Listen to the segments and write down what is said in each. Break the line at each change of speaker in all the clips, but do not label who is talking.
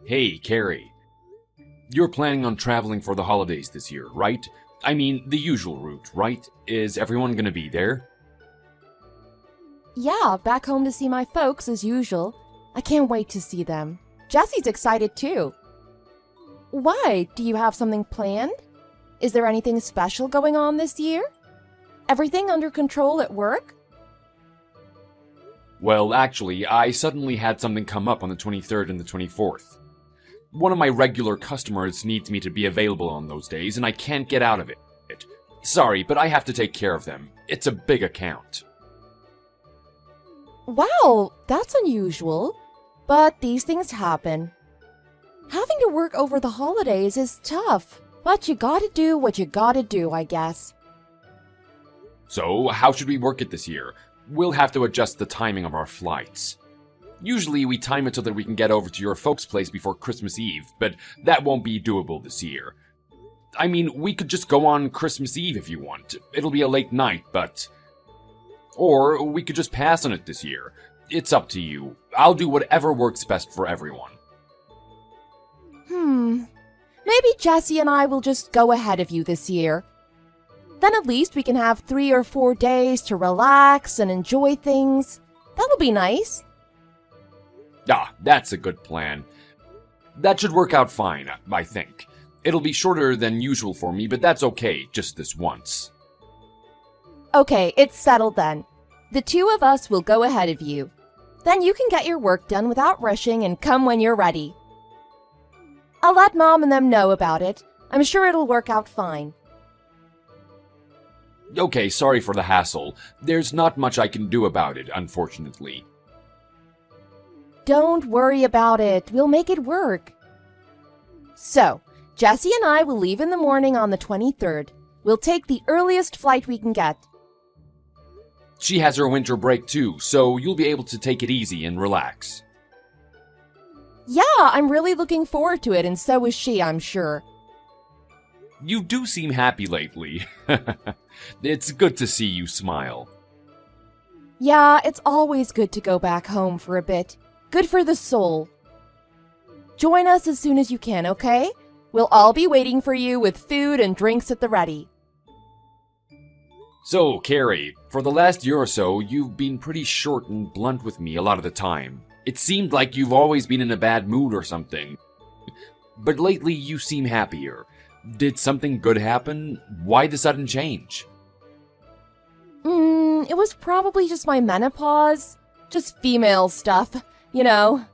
Hey, Carrie. You're planning on traveling for the holidays this year, right? I mean, the usual route, right? Is everyone gonna be there?
Yeah, back home to see my folks as usual. I can't wait to see them. Jesse's excited too. Why? Do you have something planned? Is there anything special going on this year? Everything under control at work?
Well, actually, I suddenly had something come up on the 23rd and the 24th. One of my regular customers needs me to be available on those days, and I can't get out of it. Sorry, but I have to take care of them. It's a big account.
Wow, that's unusual. But these things happen. Having to work over the holidays is tough, but you gotta do what you gotta do, I guess.
So, how should we work it this year? We'll have to adjust the timing of our flights. Usually we time it so that we can get over to your folks' place before Christmas Eve, but that won't be doable this year. I mean, we could just go on Christmas Eve if you want. It'll be a late night, but... Or we could just pass on it this year. It's up to you. I'll do whatever works best for everyone.
Maybe Jesse and I will just go ahead of you this year. Then at least we can have 3 or 4 days to relax and enjoy things. That'll be nice.
Ah, that's a good plan. That should work out fine, I think. It'll be shorter than usual for me, but that's okay, just this once.
Okay, it's settled then. The 2 of us will go ahead of you. Then you can get your work done without rushing and come when you're ready. I'll let Mom and them know about it. I'm sure it'll work out fine.
Okay, sorry for the hassle. There's not much I can do about it, unfortunately.
Don't worry about it. We'll make it work. So, Jesse and I will leave in the morning on the 23rd. We'll take the earliest flight we can get.
She has her winter break too, so you'll be able to take it easy and relax.
Yeah, I'm really looking forward to it, and so is she, I'm sure.
You do seem happy lately. It's good to see you smile.
Yeah, it's always good to go back home for a bit. Good for the soul. Join us as soon as you can, okay? We'll all be waiting for you with food and drinks at the ready.
So, Carrie, for the last year or so, you've been pretty short and blunt with me a lot of the time. It seemed like you've always been in a bad mood or something. But lately, you seem happier. Did something good happen? Why the sudden change?
It was probably just my menopause. Just female stuff, you know.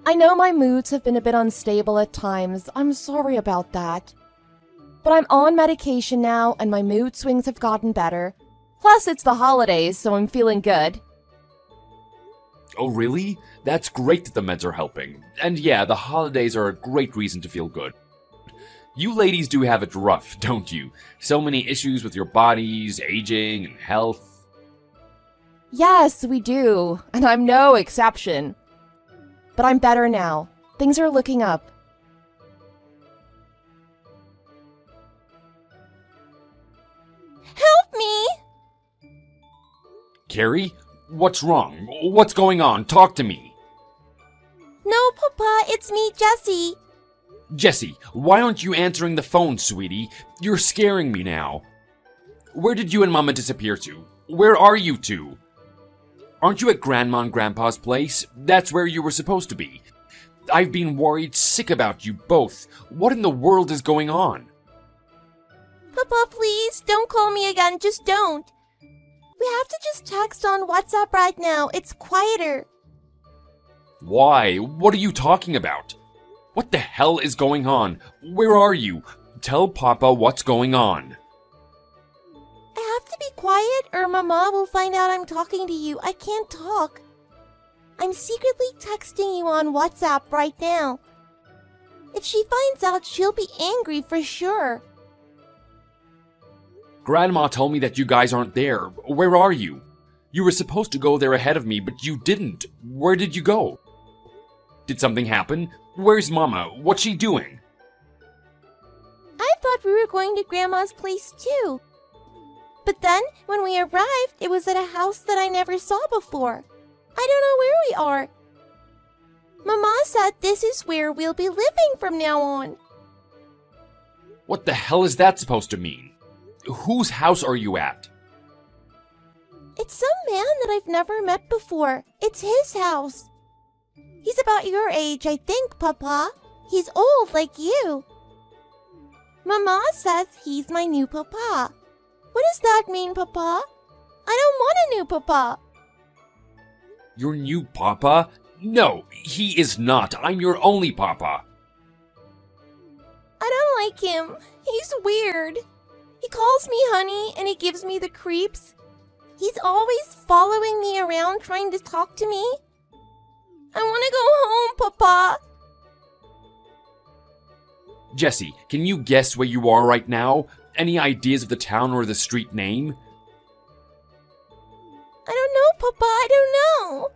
I know my moods have been a bit unstable at times. I'm sorry about that. But I'm on medication now, and my mood swings have gotten better. Plus, it's the holidays, so I'm feeling good.
Oh, really? That's great that the meds are helping. And yeah, the holidays are a great reason to feel good. You ladies do have it rough, don't you? So many issues with your bodies, aging, and health.
Yes, we do, and I'm no exception. But I'm better now. Things are looking up. Help me!
Carrie? What's wrong? What's going on? Talk to me.
No, Papa, it's me, Jessie.
Jessie, why aren't you answering the phone, sweetie? You're scaring me now. Where did you and Mama disappear to? Where are you two? Aren't you at Grandma and Grandpa's place? That's where you were supposed to be. I've been worried sick about you both. What in the world is going on?
Papa, please, don't call me again. Just don't. We have to just text on WhatsApp right now. It's quieter.
Why? What are you talking about? What the hell is going on? Where are you? Tell Papa what's going on.
I have to be quiet or Mama will find out I'm talking to you. I can't talk. I'm secretly texting you on WhatsApp right now. If she finds out, she'll be angry for sure.
Grandma told me that you guys aren't there. Where are you? You were supposed to go there ahead of me, but you didn't. Where did you go? Did something happen? Where's Mama? What's she doing?
I thought we were going to Grandma's place too. But then, when we arrived, it was at a house that I never saw before. I don't know where we are. Mama said this is where we'll be living from now on.
What the hell is that supposed to mean? Whose house are you at?
It's some man that I've never met before. It's his house. He's about your age, I think, Papa. He's old like you. Mama says he's my new Papa. What does that mean, Papa? I don't want a new Papa.
Your new papa? No, he is not. I'm your only papa.
I don't like him. He's weird. He calls me honey and he gives me the creeps. He's always following me around trying to talk to me. I want to go home, Papa.
Jesse, can you guess where you are right now? Any ideas of the town or the street name?
I don't know, Papa. I don't know.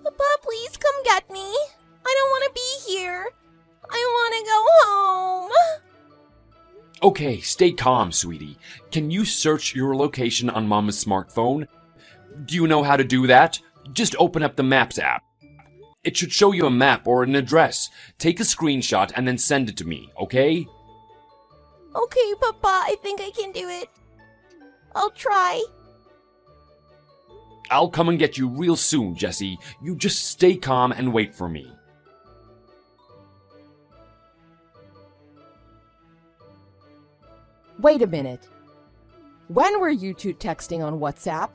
Papa, please come get me. I don't want to be here. I want to go home.
Okay, stay calm, sweetie. Can you search your location on Mama's smartphone? Do you know how to do that? Just open up the Maps app. It should show you a map or an address. Take a screenshot and then send it to me, okay?
Okay, Papa, I think I can do it. I'll try.
I'll come and get you real soon, Jesse. You just stay calm and wait for me.
Wait a minute. When were you two texting on WhatsApp?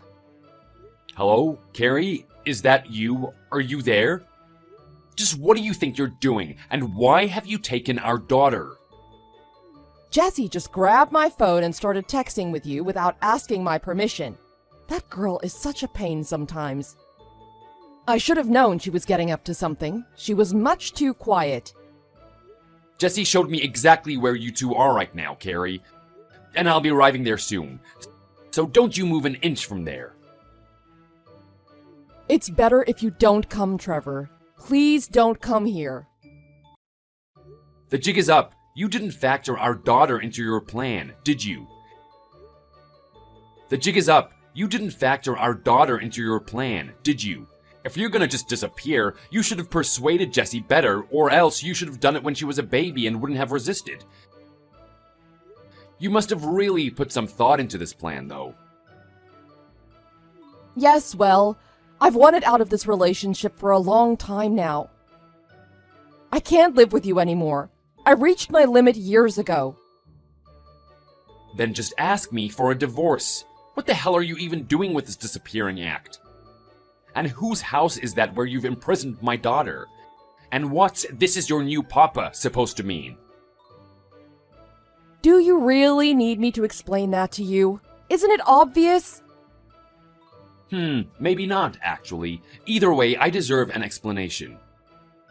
Hello, Carrie? Is that you? Are you there? Just what do you think you're doing? And why have you taken our daughter?
Jesse just grabbed my phone and started texting with you without asking my permission. That girl is such a pain sometimes. I should have known she was getting up to something. She was much too quiet.
Jesse showed me exactly where you two are right now, Carrie. And I'll be arriving there soon. So don't you move an inch from there.
It's better if you don't come, Trevor. Please don't come here.
The jig is up. You didn't factor our daughter into your plan, did you? The jig is up. You didn't factor our daughter into your plan, did you? If you're gonna just disappear, you should have persuaded Jessie better, or else you should have done it when she was a baby and wouldn't have resisted. You must have really put some thought into this plan, though.
Yes, well, I've wanted out of this relationship for a long time now. I can't live with you anymore. I reached my limit years ago.
Then just ask me for a divorce. What the hell are you even doing with this disappearing act? And whose house is that where you've imprisoned my daughter? And what's "this is your new papa" supposed to mean?
Do you really need me to explain that to you? Isn't it obvious?
Maybe not, actually. Either way, I deserve an explanation.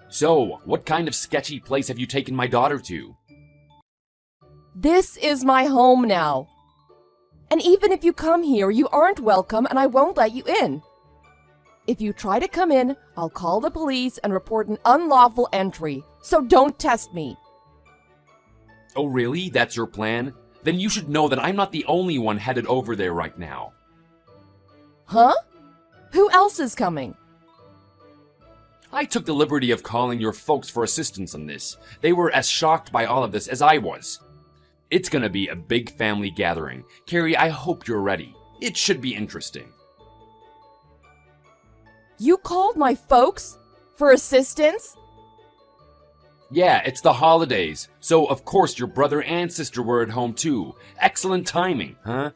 So, what kind of sketchy place have you taken my daughter to?
This is my home now. And even if you come here, you aren't welcome and I won't let you in. If you try to come in, I'll call the police and report an unlawful entry. So don't test me.
Oh really? That's your plan? Then you should know that I'm not the only one headed over there right now.
Huh? Who else is coming?
I took the liberty of calling your folks for assistance on this. They were as shocked by all of this as I was. It's gonna be a big family gathering. Carrie, I hope you're ready. It should be interesting.
You called my folks? For assistance?
Yeah, it's the holidays, so of course your brother and sister were at home too. Excellent timing, huh?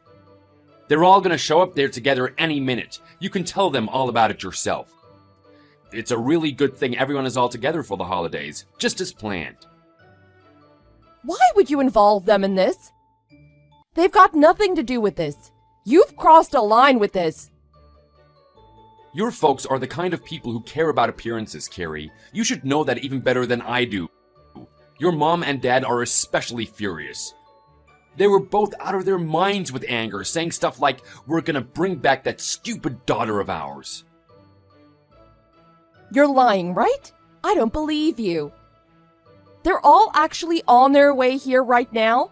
They're all gonna show up there together any minute. You can tell them all about it yourself. It's a really good thing everyone is all together for the holidays, just as planned.
Why would you involve them in this? They've got nothing to do with this. You've crossed a line with this.
Your folks are the kind of people who care about appearances, Carrie. You should know that even better than I do. Your mom and dad are especially furious. They were both out of their minds with anger, saying stuff like, "We're gonna bring back that stupid daughter of ours."
You're lying, right? I don't believe you. They're all actually on their way here right now?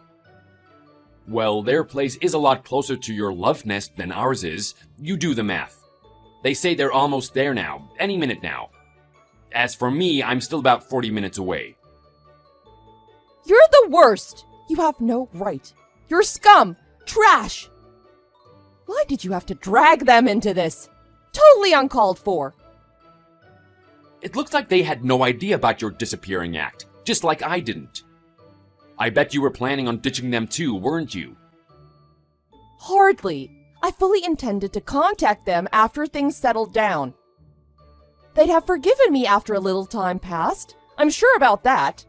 Well, their place is a lot closer to your love nest than ours is. You do the math. They say they're almost there now, any minute now. As for me, I'm still about 40 minutes away.
You're the worst! You have no right. You're scum! Trash! Why did you have to drag them into this? Totally uncalled for!
It looks like they had no idea about your disappearing act, just like I didn't. I bet you were planning on ditching them too, weren't you?
Hardly. I fully intended to contact them after things settled down. They'd have forgiven me after a little time passed. I'm sure about that.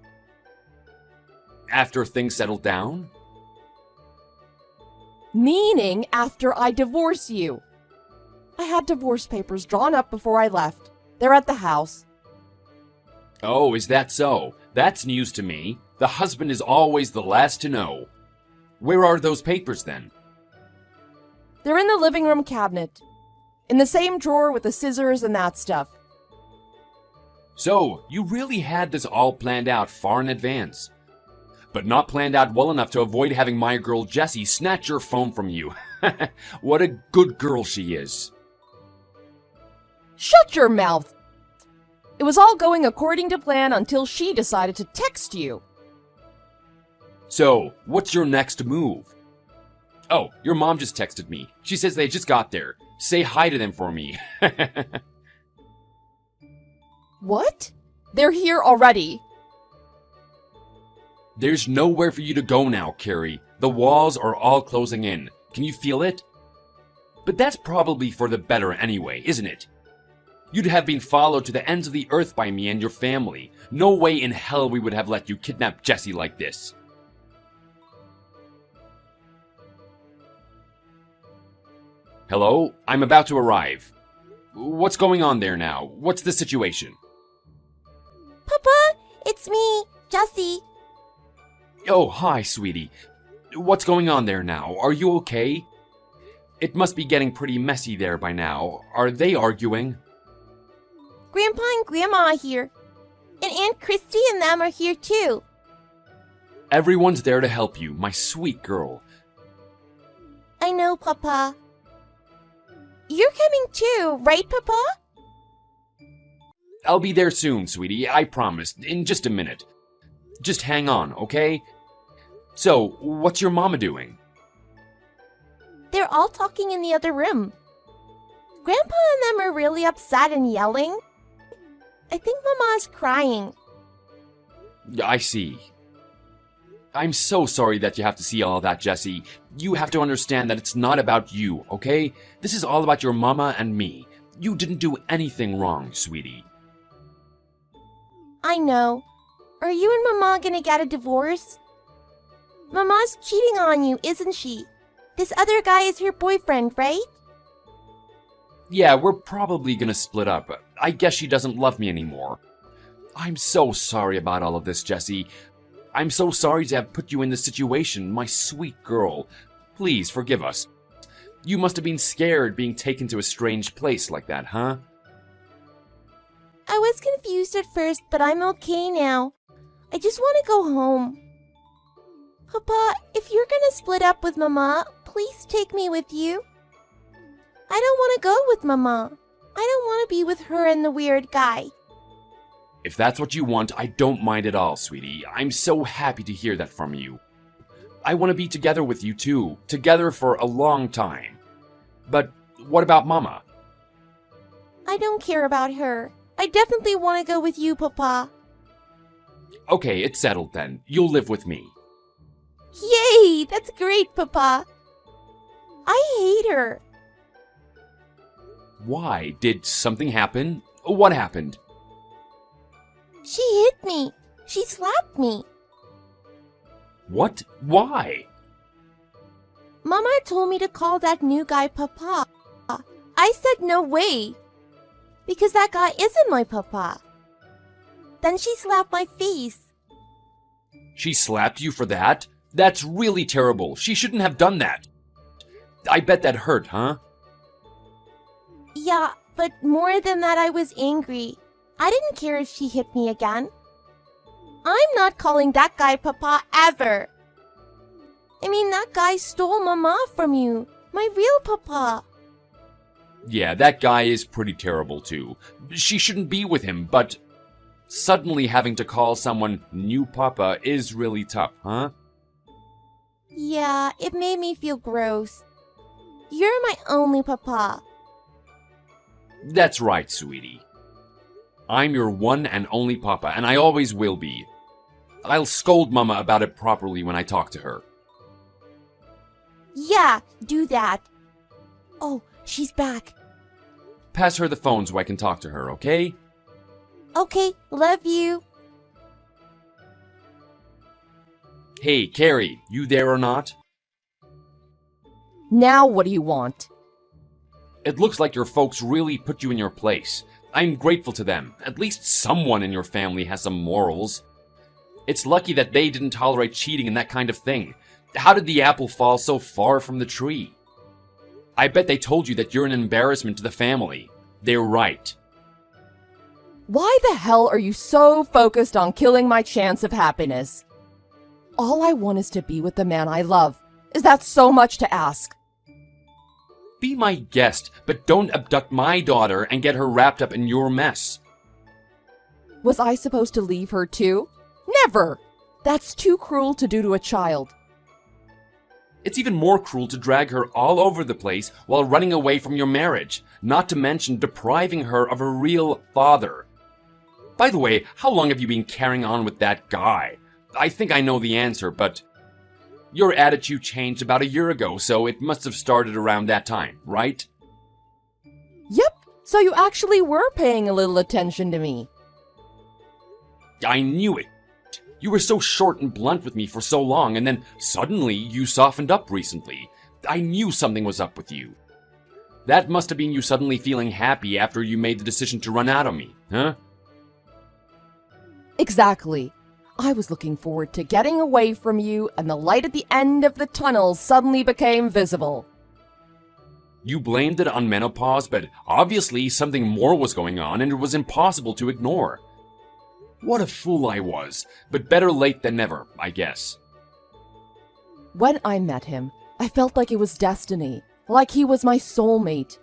After things settled down?
Meaning after I divorce you. I had divorce papers drawn up before I left. They're at the house.
Oh, is that so? That's news to me. The husband is always the last to know. Where are those papers then?
They're in the living room cabinet. In the same drawer with the scissors and that stuff.
So, you really had this all planned out far in advance. But not planned out well enough to avoid having my girl Jessie snatch your phone from you. What a good girl she is.
Shut your mouth! It was all going according to plan until she decided to text you.
So, what's your next move? Oh, your mom just texted me. She says they just got there. Say hi to them for me.
What? They're here already.
There's nowhere for you to go now, Carrie. The walls are all closing in. Can you feel it? But that's probably for the better anyway, isn't it? You'd have been followed to the ends of the earth by me and your family. No way in hell we would have let you kidnap Jessie like this. Hello? I'm about to arrive. What's going on there now? What's the situation?
Papa, it's me, Jessie.
Oh, hi, sweetie. What's going on there now? Are you okay? It must be getting pretty messy there by now. Are they arguing?
Grandpa and Grandma are here. And Aunt Christy and them are here too.
Everyone's there to help you, my sweet girl.
I know, Papa. You're coming too, right, Papa?
I'll be there soon, sweetie, I promise. In just a minute. Just hang on, okay? So, what's your mama doing?
They're all talking in the other room. Grandpa and them are really upset and yelling. I think Mama's crying.
I see. I'm so sorry that you have to see all that, Jessie. You have to understand that it's not about you, okay? This is all about your mama and me. You didn't do anything wrong, sweetie.
I know. Are you and Mama gonna get a divorce? Mama's cheating on you, isn't she? This other guy is her boyfriend, right?
Yeah, we're probably gonna split up. I guess she doesn't love me anymore. I'm so sorry about all of this, Jessie. I'm so sorry to have put you in this situation, my sweet girl. Please forgive us. You must have been scared being taken to a strange place like that, huh?
I was confused at first, but I'm okay now. I just want to go home. Papa, if you're gonna split up with Mama, please take me with you. I don't want to go with Mama. I don't want to be with her and the weird guy.
If that's what you want, I don't mind at all, sweetie. I'm so happy to hear that from you. I want to be together with you too, together for a long time. But what about Mama?
I don't care about her. I definitely want to go with you, Papa.
Okay, it's settled then. You'll live with me.
Yay! That's great, Papa. I hate her.
Why? Did something happen? What happened?
She hit me. She slapped me.
What? Why?
Mama told me to call that new guy Papa. I said no way. Because that guy isn't my Papa. Then she slapped my face.
She slapped you for that? That's really terrible. She shouldn't have done that. I bet that hurt, huh?
Yeah, but more than that, I was angry. I didn't care if she hit me again. I'm not calling that guy Papa ever. I mean, that guy stole Mama from you. My real Papa.
Yeah, that guy is pretty terrible too. She shouldn't be with him, but Suddenly having to call someone new papa is really tough, huh?
Yeah, it made me feel gross. You're my only papa.
That's right, sweetie. I'm your one and only papa, and I always will be. I'll scold Mama about it properly when I talk to her.
Yeah, do that. Oh, she's back.
Pass her the phone so I can talk to her, okay?
Okay, love you.
Hey, Carrie, you there or not?
Now what do you want?
It looks like your folks really put you in your place. I'm grateful to them. At least someone in your family has some morals. It's lucky that they didn't tolerate cheating and that kind of thing. How did the apple fall so far from the tree? I bet they told you that you're an embarrassment to the family. They're right.
Why the hell are you so focused on killing my chance of happiness? All I want is to be with the man I love. Is that so much to ask?
Be my guest, but don't abduct my daughter and get her wrapped up in your mess.
Was I supposed to leave her too? Never! That's too cruel to do to a child.
It's even more cruel to drag her all over the place while running away from your marriage, not to mention depriving her of a real father. By the way, how long have you been carrying on with that guy? I think I know the answer, but your attitude changed about a year ago, so it must have started around that time, right?
Yep, so you actually were paying a little attention to me.
I knew it. You were so short and blunt with me for so long, and then suddenly you softened up recently. I knew something was up with you. That must have been you suddenly feeling happy after you made the decision to run out on me, huh?
Exactly. I was looking forward to getting away from you, and the light at the end of the tunnel suddenly became visible.
You blamed it on menopause, but obviously something more was going on, and it was impossible to ignore. What a fool I was, but better late than never, I guess.
When I met him, I felt like it was destiny, like he was my soulmate.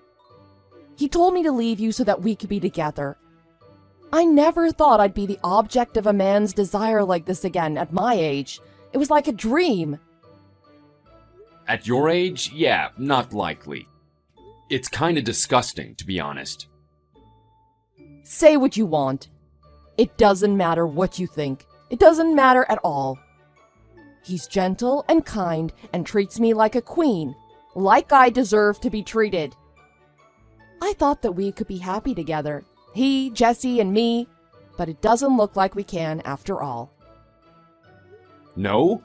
He told me to leave you so that we could be together. I never thought I'd be the object of a man's desire like this again at my age. It was like a dream.
At your age, yeah, not likely. It's kinda disgusting, to be honest.
Say what you want. It doesn't matter what you think. It doesn't matter at all. He's gentle and kind and treats me like a queen, like I deserve to be treated. I thought that we could be happy together. He, Jesse, and me, but it doesn't look like we can after all.
No?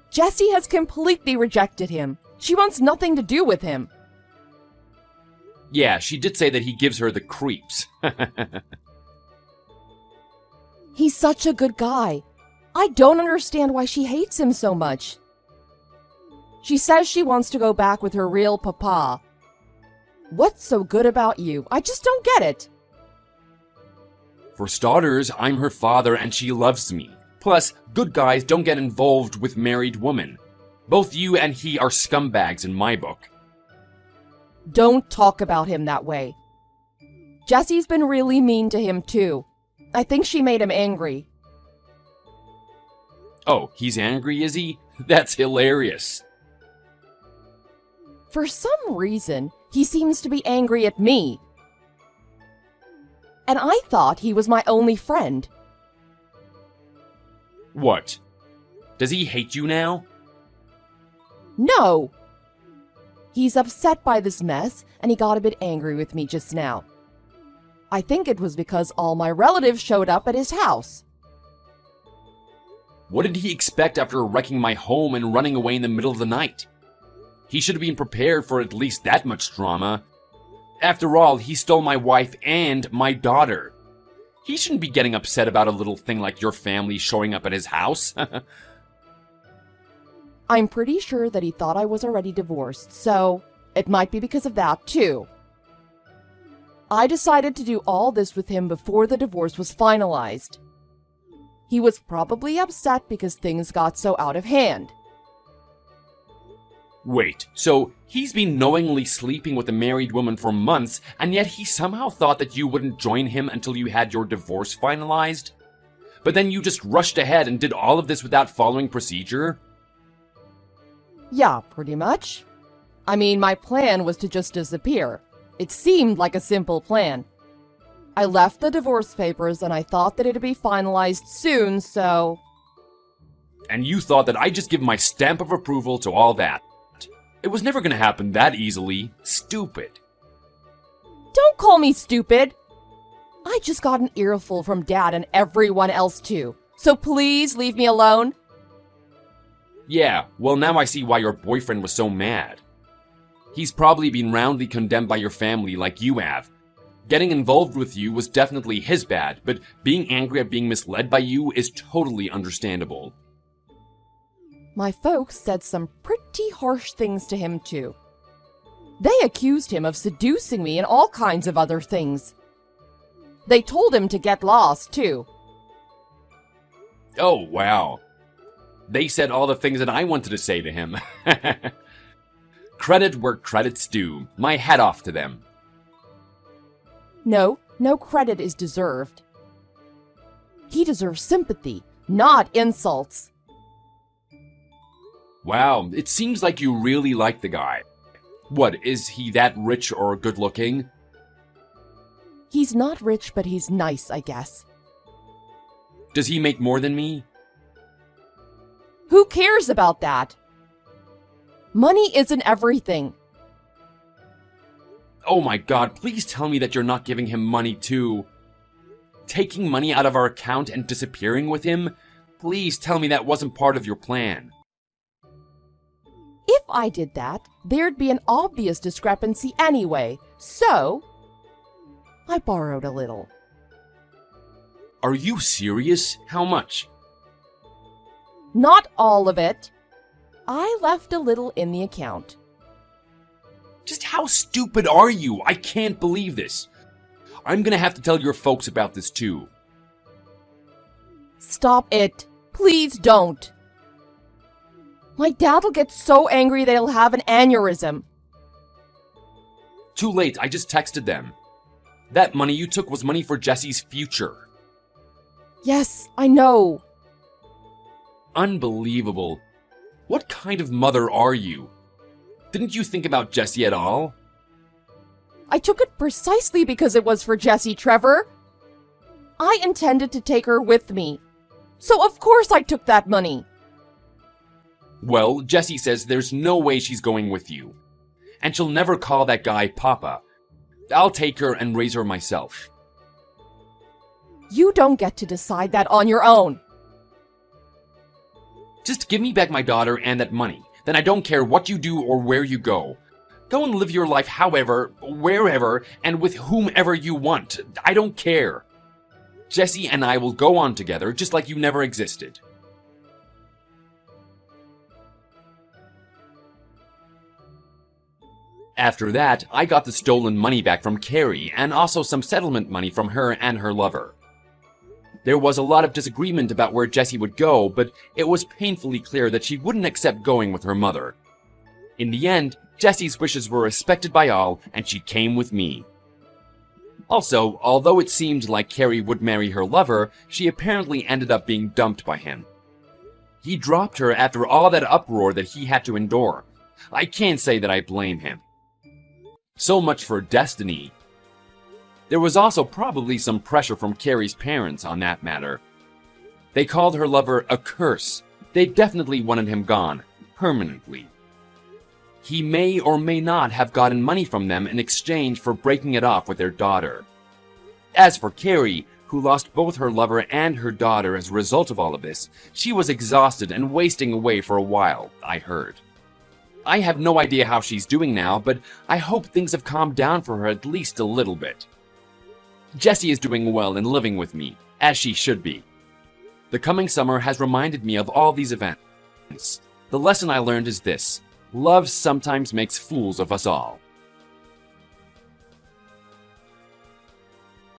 Jessie has completely rejected him. She wants nothing to do with him.
Yeah, she did say that he gives her the creeps.
He's such a good guy. I don't understand why she hates him so much. She says she wants to go back with her real papa. What's so good about you? I just don't get it.
For starters, I'm her father and she loves me. Plus, good guys don't get involved with married women. Both you and he are scumbags in my book.
Don't talk about him that way. Jessie's been really mean to him too. I think she made him angry.
Oh, he's angry, is he? That's hilarious.
For some reason, he seems to be angry at me. And I thought he was my only friend.
What? Does he hate you now?
No! He's upset by this mess, and he got a bit angry with me just now. I think it was because all my relatives showed up at his house.
What did he expect after wrecking my home and running away in the middle of the night? He should have been prepared for at least that much drama. After all, he stole my wife and my daughter. He shouldn't be getting upset about a little thing like your family showing up at his house.
I'm pretty sure that he thought I was already divorced, so it might be because of that too. I decided to do all this with him before the divorce was finalized. He was probably upset because things got so out of hand.
Wait, so he's been knowingly sleeping with a married woman for months, and yet he somehow thought that you wouldn't join him until you had your divorce finalized? But then you just rushed ahead and did all of this without following procedure?
Yeah, pretty much. I mean, my plan was to just disappear. It seemed like a simple plan. I left the divorce papers and I thought that it'd be finalized soon, so...
And you thought that I'd just give my stamp of approval to all that. It was never gonna happen that easily. Stupid.
Don't call me stupid! I just got an earful from Dad and everyone else too, so please leave me alone.
Yeah, well now I see why your boyfriend was so mad. He's probably been roundly condemned by your family like you have. Getting involved with you was definitely his bad, but being angry at being misled by you is totally understandable.
My folks said some pretty harsh things to him too. They accused him of seducing me and all kinds of other things. They told him to get lost too.
Oh, wow. They said all the things that I wanted to say to him. Credit where credit's due. My hat off to them.
No credit is deserved. He deserves sympathy, not insults.
Wow, it seems like you really like the guy. What, is he that rich or good looking?
He's not rich, but he's nice, I guess.
Does he make more than me?
Who cares about that? Money isn't everything.
Oh my god, please tell me that you're not giving him money too. Taking money out of our account and disappearing with him? Please tell me that wasn't part of your plan.
If I did that, there'd be an obvious discrepancy anyway, so I borrowed a little.
Are you serious? How much?
Not all of it. I left a little in the account.
Just how stupid are you? I can't believe this. I'm gonna have to tell your folks about this too.
Stop it. Please don't. My dad'll get so angry that he'll have an aneurysm.
Too late, I just texted them. That money you took was money for Jesse's future.
Yes, I know.
Unbelievable. What kind of mother are you? Didn't you think about Jesse at all?
I took it precisely because it was for Jessie, Trevor. I intended to take her with me. So of course I took that money.
Well, Jessie says there's no way she's going with you. And she'll never call that guy Papa. I'll take her and raise her myself.
You don't get to decide that on your own.
Just give me back my daughter and that money. Then I don't care what you do or where you go. Go and live your life however, wherever, and with whomever you want. I don't care. Jesse and I will go on together just like you never existed. After that, I got the stolen money back from Carrie and also some settlement money from her and her lover. There was a lot of disagreement about where Jessie would go, but it was painfully clear that she wouldn't accept going with her mother. In the end, Jessie's wishes were respected by all, and she came with me. Also, although it seemed like Carrie would marry her lover, she apparently ended up being dumped by him. He dropped her after all that uproar that he had to endure. I can't say that I blame him. So much for destiny. There was also probably some pressure from Carrie's parents on that matter. They called her lover a curse. They definitely wanted him gone, permanently. He may or may not have gotten money from them in exchange for breaking it off with their daughter. As for Carrie, who lost both her lover and her daughter as a result of all of this, she was exhausted and wasting away for a while, I heard. I have no idea how she's doing now, but I hope things have calmed down for her at least a little bit. Jessie is doing well and living with me, as she should be. The coming summer has reminded me of all these events. The lesson I learned is this: love sometimes makes fools of us all.